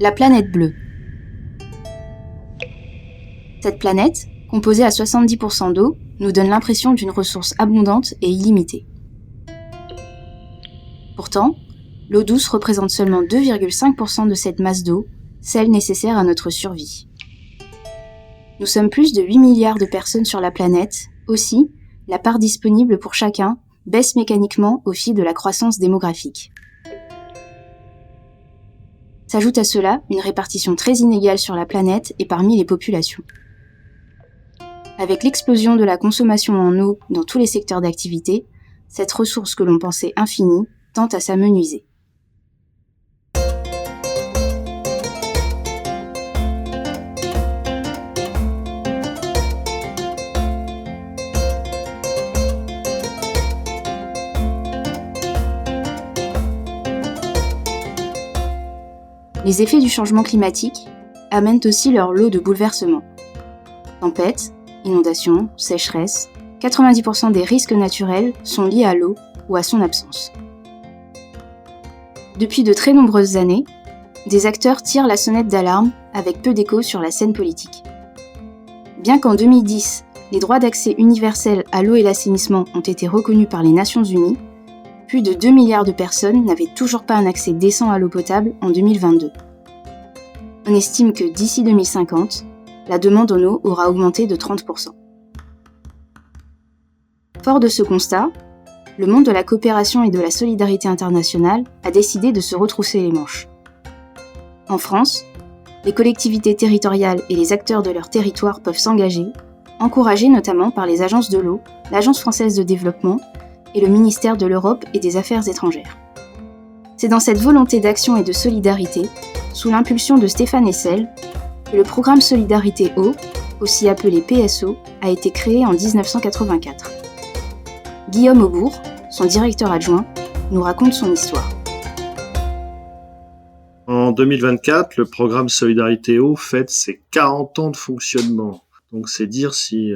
La planète bleue. Cette planète, composée à 70% d'eau, nous donne l'impression d'une ressource abondante et illimitée. Pourtant, l'eau douce représente seulement 2,5% de cette masse d'eau, celle nécessaire à notre survie. Nous sommes plus de 8 milliards de personnes sur la planète, aussi, la part disponible pour chacun baisse mécaniquement au fil de la croissance démographique. S'ajoute à cela une répartition très inégale sur la planète et parmi les populations. Avec l'explosion de la consommation en eau dans tous les secteurs d'activité, cette ressource que l'on pensait infinie tend à s'amenuiser. Les effets du changement climatique amènent aussi leur lot de bouleversements. Tempêtes, inondations, sécheresses, 90% des risques naturels sont liés à l'eau ou à son absence. Depuis de très nombreuses années, des acteurs tirent la sonnette d'alarme avec peu d'écho sur la scène politique. Bien qu'en 2010, les droits d'accès universels à l'eau et l'assainissement ont été reconnus par les Nations Unies, plus de 2 milliards de personnes n'avaient toujours pas un accès décent à l'eau potable en 2022. On estime que d'ici 2050, la demande en eau aura augmenté de 30%. Fort de ce constat, le monde de la coopération et de la solidarité internationale a décidé de se retrousser les manches. En France, les collectivités territoriales et les acteurs de leur territoire peuvent s'engager, encouragés notamment par les agences de l'eau, l'Agence française de développement et le ministère de l'Europe et des Affaires étrangères. C'est dans cette volonté d'action et de solidarité, sous l'impulsion de Stéphane Hessel, que le programme Solidarité Eau, aussi appelé PSO, a été créé en 1984. Guillaume Aubourg, son directeur adjoint, nous raconte son histoire. En 2024, le programme Solidarité Eau fête ses 40 ans de fonctionnement. Donc c'est dire si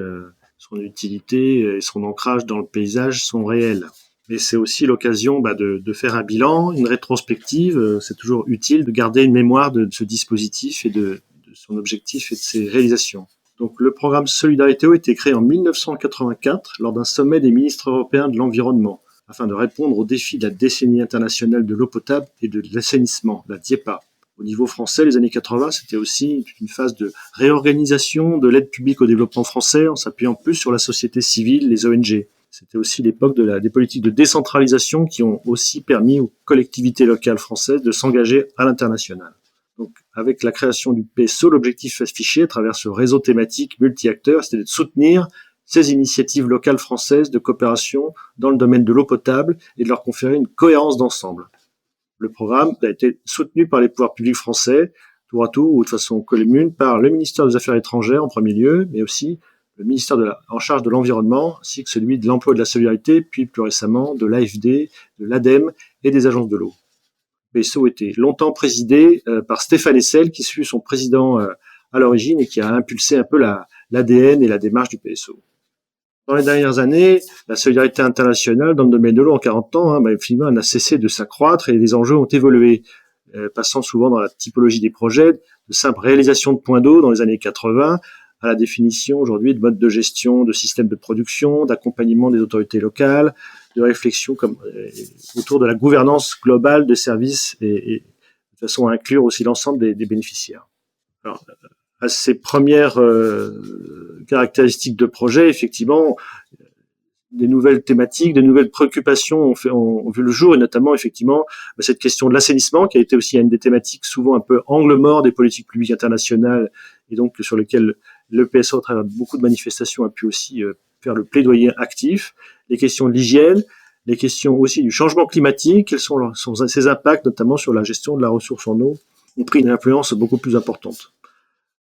son utilité et son ancrage dans le paysage sont réels. Mais c'est aussi l'occasion de faire un bilan, une rétrospective. C'est toujours utile de garder une mémoire de ce dispositif et de son objectif et de ses réalisations. Donc le programme Solidarité Eau a été créé en 1984 lors d'un sommet des ministres européens de l'environnement afin de répondre aux défis de la décennie internationale de l'eau potable et de l'assainissement, la DIEPA. Au niveau français, les années 80, c'était aussi une phase de réorganisation de l'aide publique au développement français en s'appuyant plus sur la société civile, les ONG. C'était aussi l'époque des politiques de décentralisation qui ont aussi permis aux collectivités locales françaises de s'engager à l'international. Donc, avec la création du PSO, l'objectif affiché à travers ce réseau thématique multi-acteurs, c'était de soutenir ces initiatives locales françaises de coopération dans le domaine de l'eau potable et de leur conférer une cohérence d'ensemble. Le programme a été soutenu par les pouvoirs publics français, tour à tour ou de façon commune, par le ministère des Affaires étrangères en premier lieu, mais aussi le ministère en charge de l'environnement, ainsi que celui de l'emploi et de la solidarité, puis plus récemment de l'AFD, de l'ADEME et des agences de l'eau. Le PSO était longtemps présidé par Stéphane Hessel, qui fut son président à l'origine et qui a impulsé un peu l'ADN et la démarche du PSO. Dans les dernières années, la solidarité internationale dans le domaine de l'eau en 40 ans finalement, n'a cessé de s'accroître et les enjeux ont évolué, passant souvent dans la typologie des projets, de simple réalisation de points d'eau dans les années 80 à la définition aujourd'hui de modes de gestion, de systèmes de production, d'accompagnement des autorités locales, de réflexion autour de la gouvernance globale des services et de façon à inclure aussi l'ensemble des bénéficiaires. Alors, à ces premières caractéristiques de projet, effectivement, des nouvelles thématiques, des nouvelles préoccupations ont vu le jour, et notamment effectivement cette question de l'assainissement qui a été aussi une des thématiques souvent un peu angle mort des politiques publiques internationales et donc sur lesquelles le PSO, à travers beaucoup de manifestations, a pu aussi faire le plaidoyer actif. Les questions de l'hygiène, les questions aussi du changement climatique, quels sont ses impacts, notamment sur la gestion de la ressource en eau, ont pris une influence beaucoup plus importante.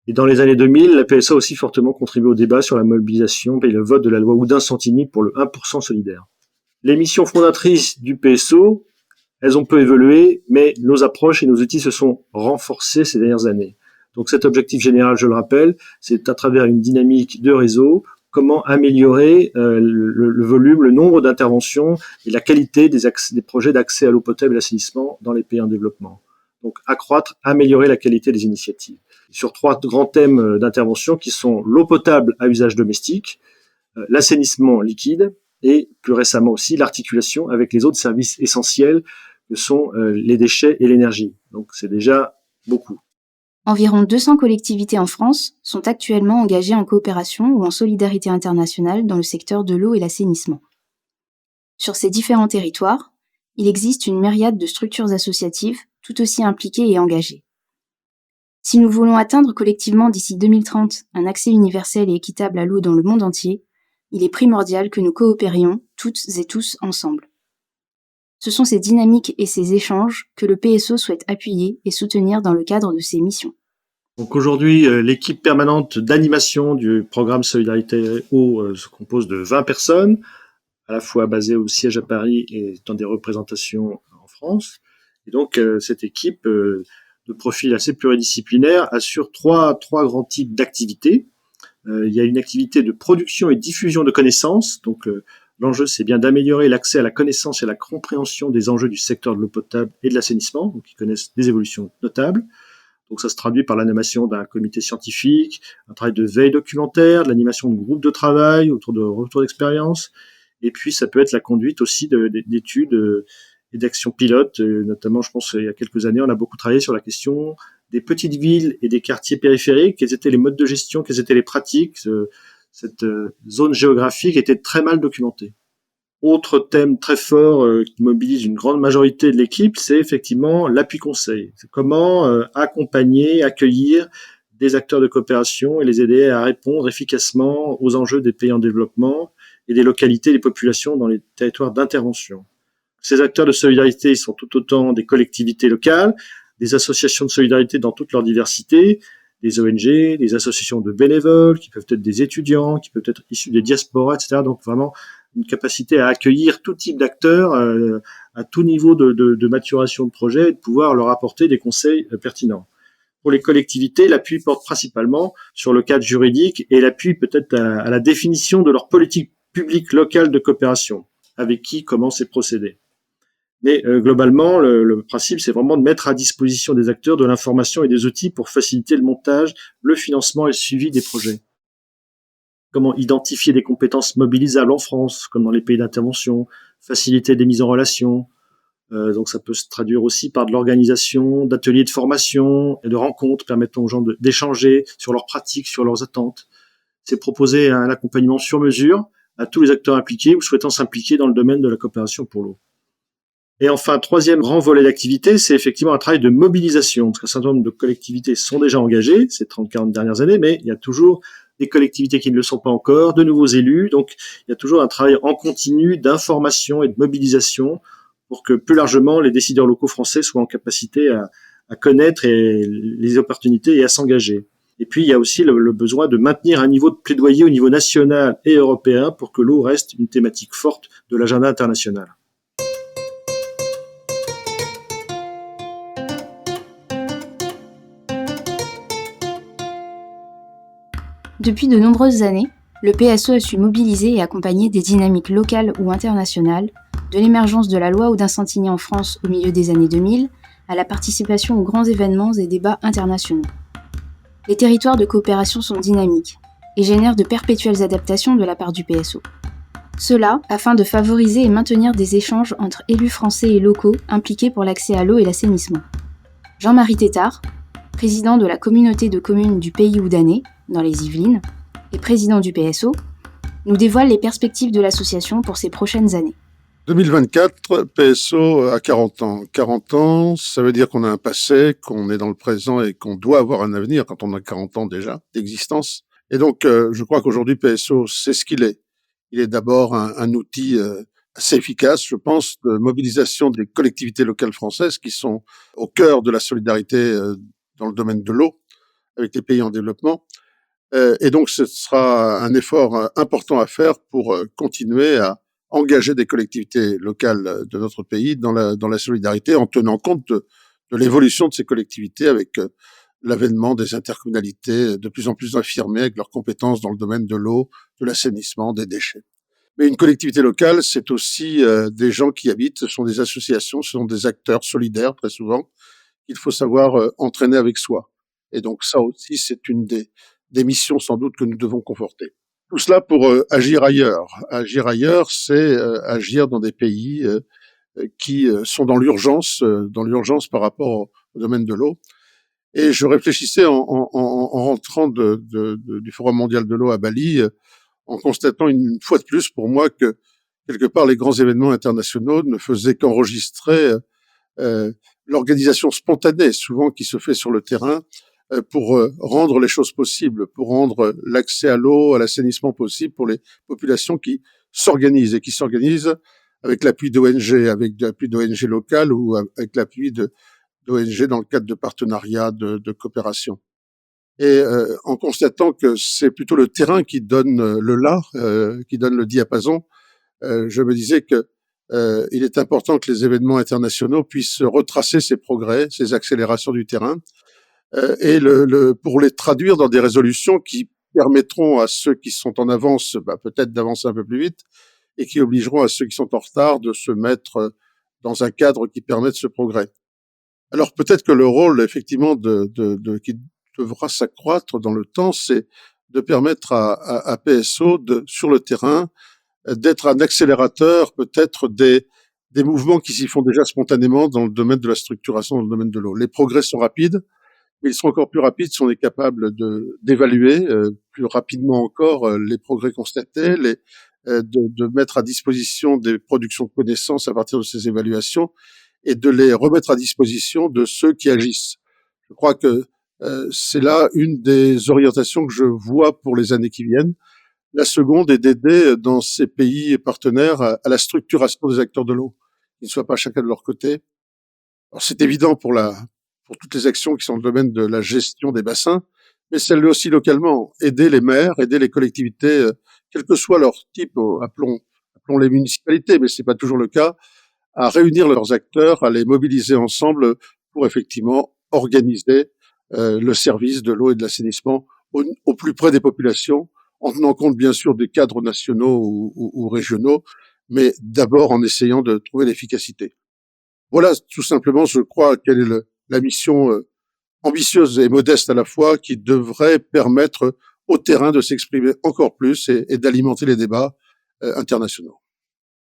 Et dans les années 2000, la PSA a aussi fortement contribué au débat sur la mobilisation et le vote de la loi Oudin-Santini pour le 1% solidaire. Les missions fondatrices du PSO, elles ont peu évolué, mais nos approches et nos outils se sont renforcés ces dernières années. Donc cet objectif général, je le rappelle, c'est à travers une dynamique de réseau, comment améliorer le volume, le nombre d'interventions et la qualité des projets d'accès à l'eau potable et l'assainissement dans les pays en développement. Donc accroître, améliorer la qualité des initiatives. Sur 3 grands thèmes d'intervention qui sont l'eau potable à usage domestique, l'assainissement liquide et plus récemment aussi l'articulation avec les autres services essentiels que sont les déchets et l'énergie. Donc c'est déjà beaucoup. Environ 200 collectivités en France sont actuellement engagées en coopération ou en solidarité internationale dans le secteur de l'eau et l'assainissement. Sur ces différents territoires, il existe une myriade de structures associatives tout aussi impliquées et engagées. Si nous voulons atteindre collectivement d'ici 2030 un accès universel et équitable à l'eau dans le monde entier, il est primordial que nous coopérions toutes et tous ensemble. Ce sont ces dynamiques et ces échanges que le PSO souhaite appuyer et soutenir dans le cadre de ses missions. Donc aujourd'hui, l'équipe permanente d'animation du programme Solidarité Eau se compose de 20 personnes, à la fois basées au siège à Paris et dans des représentations en France. Et donc cette équipe de profil assez pluridisciplinaire assure trois grands types d'activités. Il y a une activité de production et diffusion de connaissances. Donc l'enjeu, c'est bien d'améliorer l'accès à la connaissance et à la compréhension des enjeux du secteur de l'eau potable et de l'assainissement, donc qui connaissent des évolutions notables. Donc ça se traduit par l'animation d'un comité scientifique, un travail de veille documentaire, de l'animation de groupes de travail autour de retours d'expérience. Et puis ça peut être la conduite aussi d'études et d'actions pilotes. Notamment, je pense, il y a quelques années, on a beaucoup travaillé sur la question des petites villes et des quartiers périphériques. Quels étaient les modes de gestion, quelles étaient les pratiques. Cette zone géographique était très mal documentée. Autre thème très fort qui mobilise une grande majorité de l'équipe, c'est effectivement l'appui conseil. C'est comment accompagner, accueillir des acteurs de coopération et les aider à répondre efficacement aux enjeux des pays en développement et des localités, des populations dans les territoires d'intervention. Ces acteurs de solidarité, ils sont tout autant des collectivités locales, des associations de solidarité dans toute leur diversité, des ONG, des associations de bénévoles, qui peuvent être des étudiants, qui peuvent être issus des diasporas, etc. Donc vraiment une capacité à accueillir tout type d'acteurs à tout niveau de maturation de projet et de pouvoir leur apporter des conseils pertinents. Pour les collectivités, l'appui porte principalement sur le cadre juridique et l'appui peut-être à la définition de leur politique publique locale de coopération, avec qui, comment c'est procédé. Mais globalement, le principe, c'est vraiment de mettre à disposition des acteurs de l'information et des outils pour faciliter le montage, le financement et le suivi des projets. Comment identifier des compétences mobilisables en France, comme dans les pays d'intervention, faciliter des mises en relation. Donc ça peut se traduire aussi par de l'organisation d'ateliers de formation et de rencontres permettant aux gens d'échanger sur leurs pratiques, sur leurs attentes. C'est proposer un accompagnement sur mesure à tous les acteurs impliqués ou souhaitant s'impliquer dans le domaine de la coopération pour l'eau. Et enfin, troisième grand volet d'activité, c'est effectivement un travail de mobilisation, parce qu'un certain nombre de collectivités sont déjà engagées ces 30-40 dernières années, mais il y a toujours des collectivités qui ne le sont pas encore, de nouveaux élus, donc il y a toujours un travail en continu d'information et de mobilisation pour que plus largement les décideurs locaux français soient en capacité à connaître les opportunités et à s'engager. Et puis il y a aussi le besoin de maintenir un niveau de plaidoyer au niveau national et européen pour que l'eau reste une thématique forte de l'agenda international. Depuis de nombreuses années, le PSO a su mobiliser et accompagner des dynamiques locales ou internationales, de l'émergence de la loi Oudin Santini en France au milieu des années 2000, à la participation aux grands événements et débats internationaux. Les territoires de coopération sont dynamiques et génèrent de perpétuelles adaptations de la part du PSO. Cela afin de favoriser et maintenir des échanges entre élus français et locaux impliqués pour l'accès à l'eau et l'assainissement. Jean-Marie Tétard, président de la communauté de communes du Pays Oudanais, dans les Yvelines, et président du PSO, nous dévoile les perspectives de l'association pour ces prochaines années. 2024, PSO a 40 ans. 40 ans, ça veut dire qu'on a un passé, qu'on est dans le présent et qu'on doit avoir un avenir quand on a 40 ans déjà d'existence. Et donc, je crois qu'aujourd'hui, PSO, c'est ce qu'il est. Il est d'abord un outil assez efficace, je pense, de mobilisation des collectivités locales françaises qui sont au cœur de la solidarité dans le domaine de l'eau avec les pays en développement. Et donc, ce sera un effort important à faire pour continuer à engager des collectivités locales de notre pays dans la solidarité en tenant compte de l'évolution de ces collectivités avec l'avènement des intercommunalités de plus en plus affirmées avec leurs compétences dans le domaine de l'eau, de l'assainissement, des déchets. Mais une collectivité locale, c'est aussi des gens qui habitent, ce sont des associations, ce sont des acteurs solidaires très souvent, qu'il faut savoir entraîner avec soi. Et donc ça aussi, c'est une des missions sans doute que nous devons conforter. Tout cela pour agir ailleurs. Agir ailleurs, c'est agir dans des pays qui sont dans l'urgence par rapport au domaine de l'eau. Et je réfléchissais en rentrant du Forum mondial de l'eau à Bali, en constatant une fois de plus pour moi que quelque part les grands événements internationaux ne faisaient qu'enregistrer l'organisation spontanée, souvent qui se fait sur le terrain, pour rendre les choses possibles, pour rendre l'accès à l'eau, à l'assainissement possible pour les populations qui s'organisent et qui s'organisent avec l'appui d'ONG, avec l'appui d'ONG locales ou avec l'appui d'ONG dans le cadre de partenariats, de coopération. Et en constatant que c'est plutôt le terrain qui donne le là, qui donne le diapason, je me disais que il est important que les événements internationaux puissent retracer ces progrès, ces accélérations du terrain, et pour les traduire dans des résolutions qui permettront à ceux qui sont en avance, peut-être d'avancer un peu plus vite, et qui obligeront à ceux qui sont en retard de se mettre dans un cadre qui permette ce progrès. Alors peut-être que le rôle effectivement qui devra s'accroître dans le temps, c'est de permettre à PSO sur le terrain d'être un accélérateur peut-être des mouvements qui s'y font déjà spontanément dans le domaine de la structuration, dans le domaine de l'eau. Les progrès sont rapides, mais ils seront encore plus rapides si on est capable d'évaluer plus rapidement encore les progrès constatés, de mettre à disposition des productions de connaissances à partir de ces évaluations et de les remettre à disposition de ceux qui agissent. Je crois que c'est là une des orientations que je vois pour les années qui viennent. La seconde est d'aider dans ces pays partenaires à la structuration des acteurs de l'eau, qu'ils ne soient pas chacun de leur côté. Alors c'est évident pour toutes les actions qui sont dans le domaine de la gestion des bassins, mais celle aussi localement, aider les maires, aider les collectivités, quel que soit leur type, appelons les municipalités, mais c'est pas toujours le cas, à réunir leurs acteurs, à les mobiliser ensemble pour effectivement organiser le service de l'eau et de l'assainissement au plus près des populations, en tenant compte bien sûr des cadres nationaux ou régionaux, mais d'abord en essayant de trouver l'efficacité. Voilà tout simplement, je crois, quelle est la mission ambitieuse et modeste à la fois qui devrait permettre au terrain de s'exprimer encore plus et d'alimenter les débats internationaux.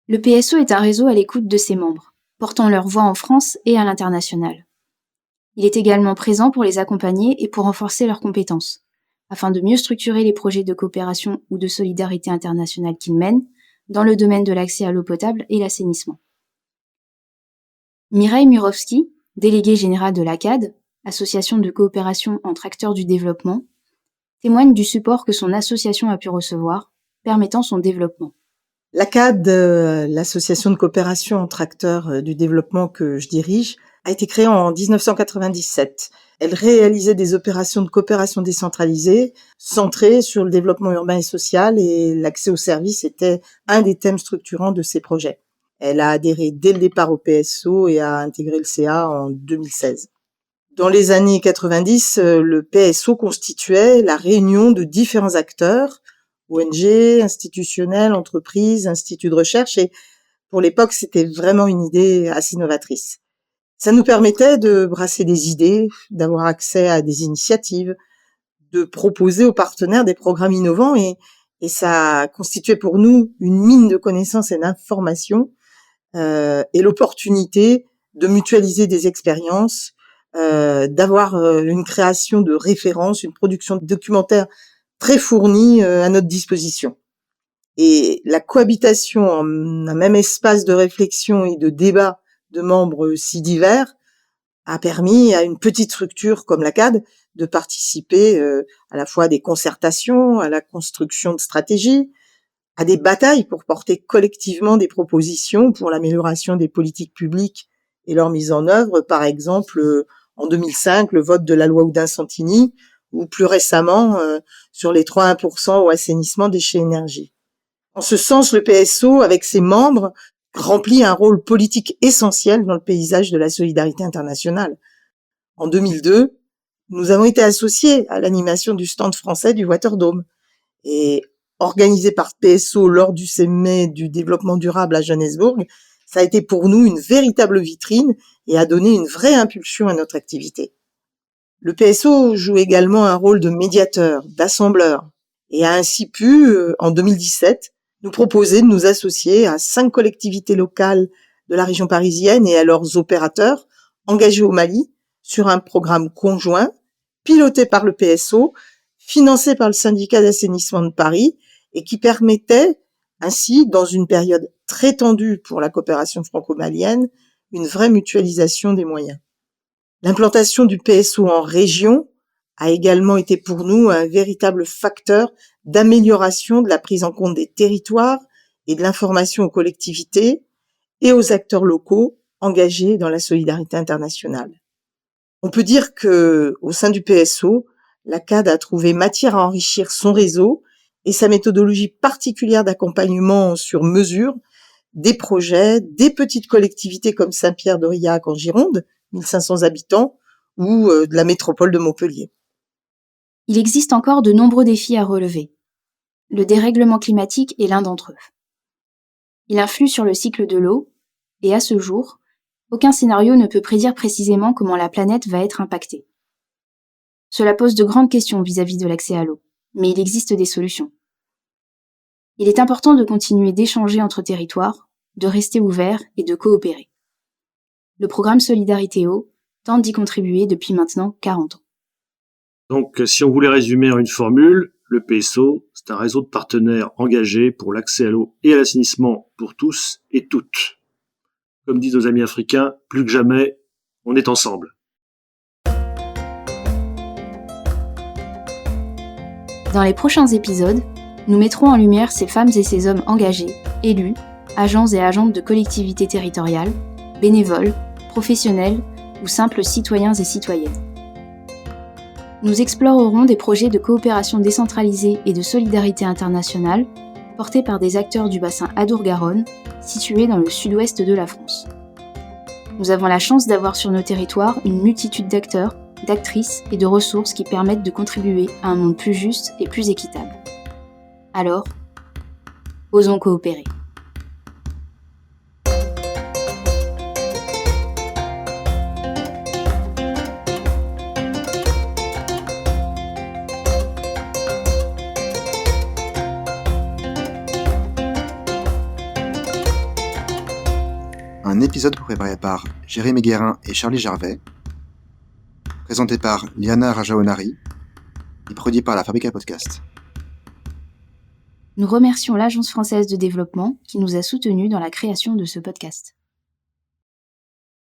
Le PSO est un réseau à l'écoute de ses membres, portant leur voix en France et à l'international. Il est également présent pour les accompagner et pour renforcer leurs compétences, afin de mieux structurer les projets de coopération ou de solidarité internationale qu'ils mènent dans le domaine de l'accès à l'eau potable et l'assainissement. Mireille Murovski, déléguée générale de l'ACAD, Association de coopération entre acteurs du développement, témoigne du support que son association a pu recevoir, permettant son développement. L'ACAD, l'association de coopération entre acteurs du développement que je dirige, a été créée en 1997. Elle réalisait des opérations de coopération décentralisée centrées sur le développement urbain et social, et l'accès aux services était un des thèmes structurants de ces projets. Elle a adhéré dès le départ au PSO et a intégré le CA en 2016. Dans les années 90, le PSO constituait la réunion de différents acteurs, ONG, institutionnels, entreprises, instituts de recherche, et pour l'époque, c'était vraiment une idée assez novatrice. Ça nous permettait de brasser des idées, d'avoir accès à des initiatives, de proposer aux partenaires des programmes innovants, et ça constituait pour nous une mine de connaissances et d'informations, et l'opportunité de mutualiser des expériences, d'avoir une création de références, une production de documentaires très fournie à notre disposition. Et la cohabitation en un même espace de réflexion et de débat de membres si divers a permis à une petite structure comme l'ACAD de participer à la fois à des concertations, à la construction de stratégies, à des batailles pour porter collectivement des propositions pour l'amélioration des politiques publiques et leur mise en œuvre, par exemple en 2005 le vote de la loi Oudin-Santini, ou plus récemment sur les 3,1% au assainissement déchets-énergie. En ce sens, le PSO, avec ses membres, remplit un rôle politique essentiel dans le paysage de la solidarité internationale. En 2002, nous avons été associés à l'animation du stand français du Waterdome, et organisé par PSO lors du sommet du développement durable à Johannesburg, Ça a été pour nous une véritable vitrine et a donné une vraie impulsion à notre activité. Le PSO joue également un rôle de médiateur, d'assembleur, et a ainsi pu, en 2017, nous proposer de nous associer à 5 collectivités locales de la région parisienne et à leurs opérateurs engagés au Mali sur un programme conjoint, piloté par le PSO, financé par le syndicat d'assainissement de Paris et qui permettait ainsi, dans une période très tendue pour la coopération franco-malienne, une vraie mutualisation des moyens. L'implantation du PSO en région a également été pour nous un véritable facteur d'amélioration de la prise en compte des territoires et de l'information aux collectivités et aux acteurs locaux engagés dans la solidarité internationale. On peut dire que, au sein du PSO, la CAD a trouvé matière à enrichir son réseau et sa méthodologie particulière d'accompagnement sur mesure des projets, des petites collectivités comme Saint-Pierre-d'Aurillac en Gironde, 1500 habitants, ou de la métropole de Montpellier. Il existe encore de nombreux défis à relever. Le dérèglement climatique est l'un d'entre eux. Il influe sur le cycle de l'eau, et à ce jour, aucun scénario ne peut prédire précisément comment la planète va être impactée. Cela pose de grandes questions vis-à-vis de l'accès à l'eau, mais il existe des solutions. Il est important de continuer d'échanger entre territoires, de rester ouvert et de coopérer. Le programme Solidarité Eau tente d'y contribuer depuis maintenant 40 ans. Donc, si on voulait résumer en une formule, le PSO, c'est un réseau de partenaires engagés pour l'accès à l'eau et à l'assainissement pour tous et toutes. Comme disent nos amis africains, plus que jamais, on est ensemble. Dans les prochains épisodes, nous mettrons en lumière ces femmes et ces hommes engagés, élus, agents et agentes de collectivités territoriales, bénévoles, professionnels ou simples citoyens et citoyennes. Nous explorerons des projets de coopération décentralisée et de solidarité internationale portés par des acteurs du bassin Adour-Garonne, situé dans le sud-ouest de la France. Nous avons la chance d'avoir sur nos territoires une multitude d'acteurs, d'actrices et de ressources qui permettent de contribuer à un monde plus juste et plus équitable. Alors, osons coopérer. Un épisode préparé par Jérémy Guérin et Charlie Gervais, présenté par Liana Rajaonari et produit par la Fabrica Podcast. Nous remercions l'Agence française de développement qui nous a soutenus dans la création de ce podcast.